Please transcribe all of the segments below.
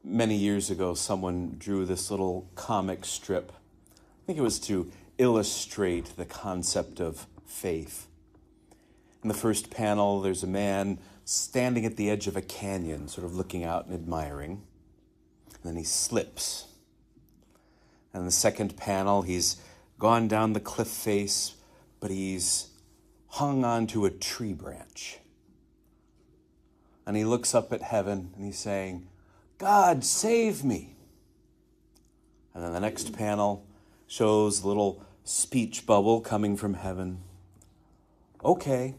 Many years ago, someone drew this little comic strip. I think it was to illustrate the concept of faith. In the first panel, there's a man standing at the edge of a canyon, sort of looking out and admiring. And then he slips. And in the second panel, he's gone down the cliff face, but he's hung onto a tree branch. And he looks up at heaven and he's saying, "God, save me." And then the next panel shows a little speech bubble coming from heaven. "Okay,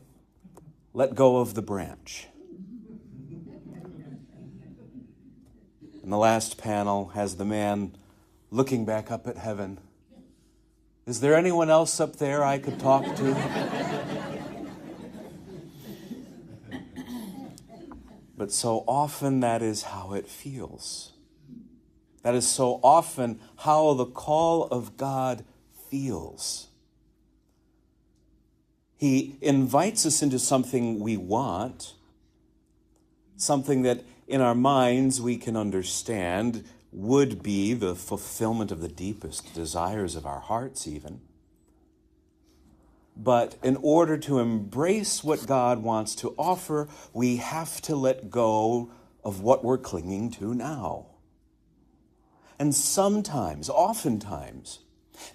let go of the branch." And the last panel has the man looking back up at heaven. "Is there anyone else up there I could talk to?" But so often that is how it feels. That is so often how the call of God feels. He invites us into something we want, something that in our minds we can understand would be the fulfillment of the deepest desires of our hearts even. But in order to embrace what God wants to offer, we have to let go of what we're clinging to now. And sometimes, oftentimes,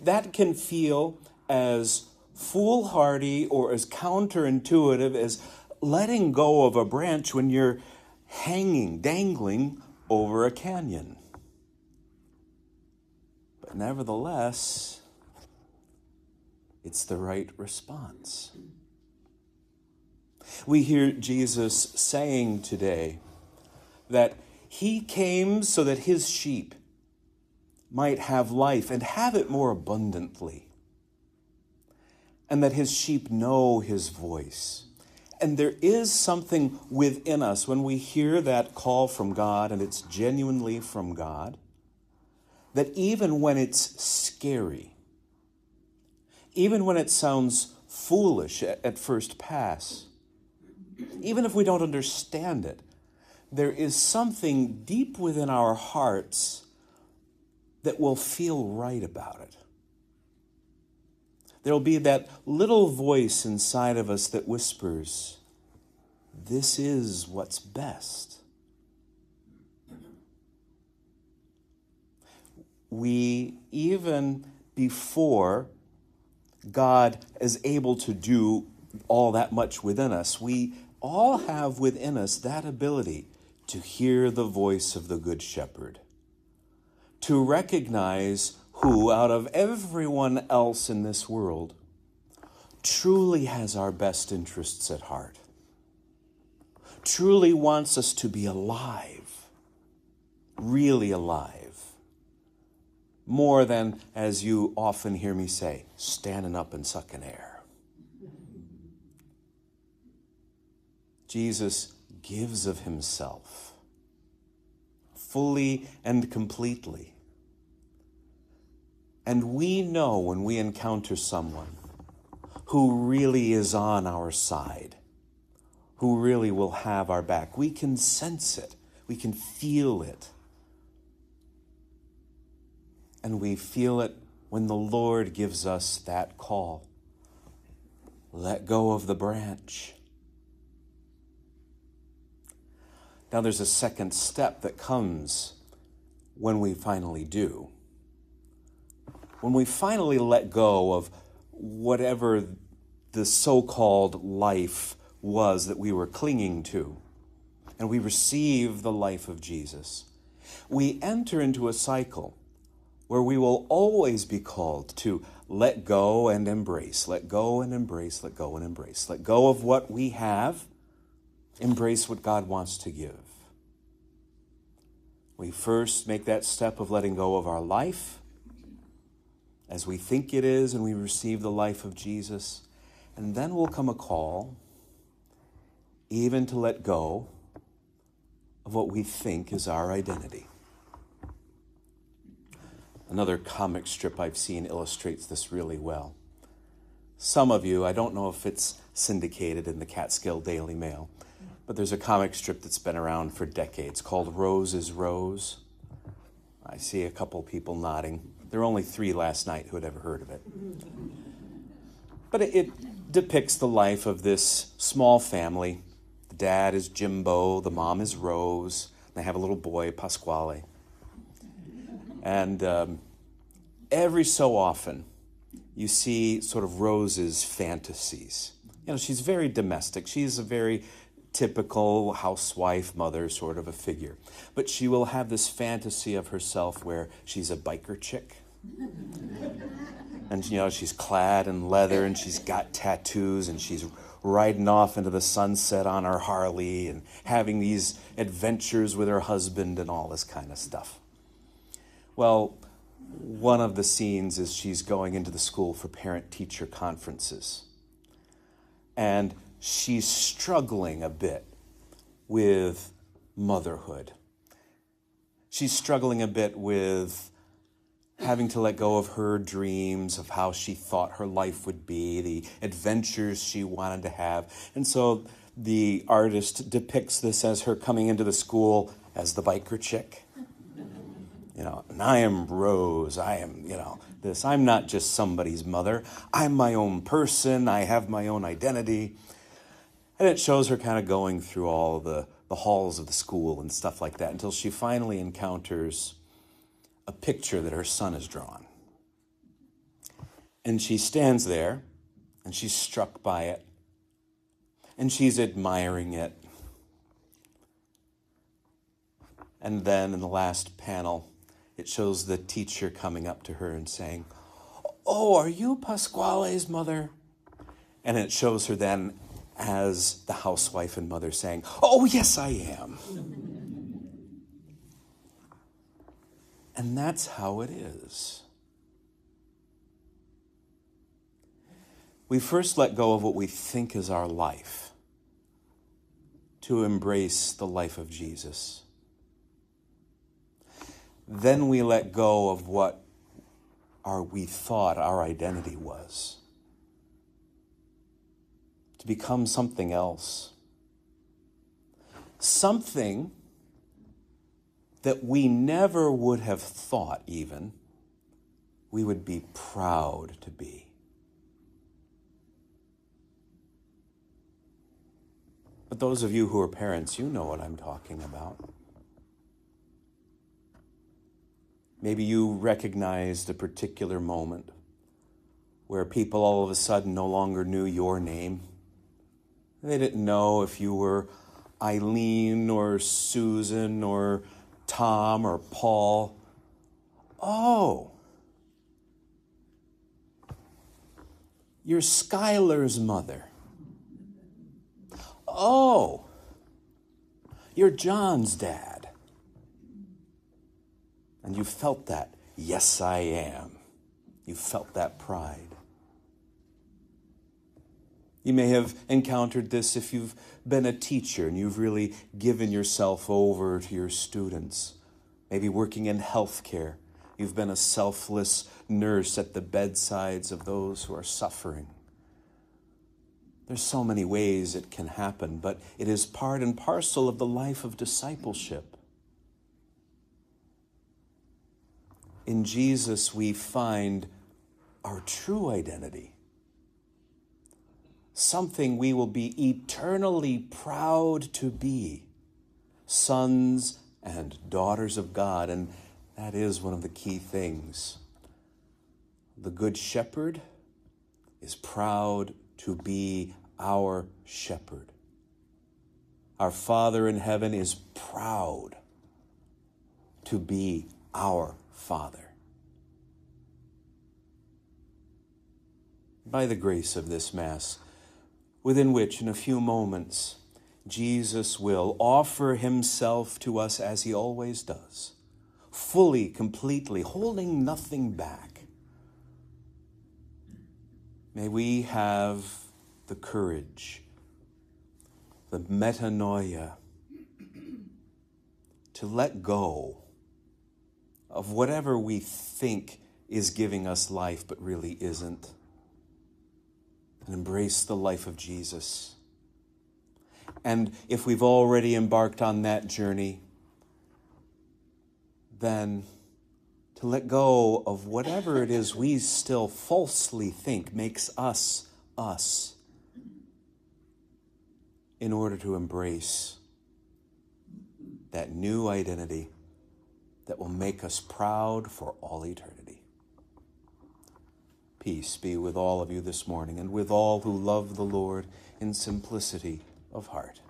that can feel as foolhardy or as counterintuitive as letting go of a branch when you're dangling over a canyon. But nevertheless, it's the right response. We hear Jesus saying today that he came so that his sheep might have life and have it more abundantly, and that his sheep know his voice. And there is something within us when we hear that call from God, and it's genuinely from God, that even when it's scary, even when it sounds foolish at first pass, even if we don't understand it, there is something deep within our hearts that will feel right about it. There'll be that little voice inside of us that whispers, "This is what's best." We, even before God is able to do all that much within us, we all have within us that ability to hear the voice of the Good Shepherd, to recognize who, out of everyone else in this world, truly has our best interests at heart, truly wants us to be alive, really alive. More than, as you often hear me say, standing up and sucking air. Jesus gives of himself fully and completely. And we know when we encounter someone who really is on our side, who really will have our back. We can sense it. We can feel it. And we feel it when the Lord gives us that call. Let go of the branch. Now there's a second step that comes when we finally do. When we finally let go of whatever the so-called life was that we were clinging to, and we receive the life of Jesus, we enter into a cycle where we will always be called to let go and embrace, let go and embrace, let go and embrace. Let go of what we have, embrace what God wants to give. We first make that step of letting go of our life as we think it is, and we receive the life of Jesus. And then will come a call even to let go of what we think is our identity. Another comic strip I've seen illustrates this really well. Some of you, I don't know if it's syndicated in the Catskill Daily Mail, but but there's a comic strip that's been around for decades called Rose is Rose. I see a couple people nodding. There were only 3 last night who had ever heard of it. But it depicts the life of this small family. The dad is Jimbo, the mom is Rose. They have a little boy, Pasquale. And every so often, you see sort of Rose's fantasies. You know, she's very domestic. She's a very typical housewife, mother sort of a figure. But she will have this fantasy of herself where she's a biker chick. And, you know, she's clad in leather and she's got tattoos and she's riding off into the sunset on her Harley and having these adventures with her husband and all this kind of stuff. Well, one of the scenes is she's going into the school for parent-teacher conferences. And she's struggling a bit with motherhood. She's struggling a bit with having to let go of her dreams of how she thought her life would be, the adventures she wanted to have. And so the artist depicts this as her coming into the school as the biker chick. You know, and I am Rose, I am, you know, this. I'm not just somebody's mother. I'm my own person. I have my own identity. And it shows her kind of going through all the halls of the school and stuff like that until she finally encounters a picture that her son has drawn. And she stands there, and she's struck by it, and she's admiring it. And then in the last panel, it shows the teacher coming up to her and saying, "Oh, are you Pasquale's mother?" And it shows her then as the housewife and mother saying, "Oh, yes, I am." And that's how it is. We first let go of what we think is our life to embrace the life of Jesus. Then we let go of what we thought our identity was to become something else. Something that we never would have thought even we would be proud to be. But those of you who are parents, you know what I'm talking about. Maybe you recognized a particular moment where people all of a sudden no longer knew your name. They didn't know if you were Eileen or Susan or Tom or Paul. Oh, you're Skylar's mother. Oh, you're John's dad. And you felt that, yes, I am. You felt that pride. You may have encountered this if you've been a teacher and you've really given yourself over to your students. Maybe working in healthcare. You've been a selfless nurse at the bedsides of those who are suffering. There's so many ways it can happen, but it is part and parcel of the life of discipleship. In Jesus, we find our true identity. Something we will be eternally proud to be. Sons and daughters of God. And that is one of the key things. The Good Shepherd is proud to be our shepherd. Our Father in heaven is proud to be our Father. By the grace of this Mass, within which in a few moments Jesus will offer himself to us as he always does, fully, completely, holding nothing back. May we have the courage, the metanoia, to let go of whatever we think is giving us life but really isn't, and embrace the life of Jesus. And if we've already embarked on that journey, then to let go of whatever it is we still falsely think makes us us, in order to embrace that new identity that will make us proud for all eternity. Peace be with all of you this morning, and with all who love the Lord in simplicity of heart.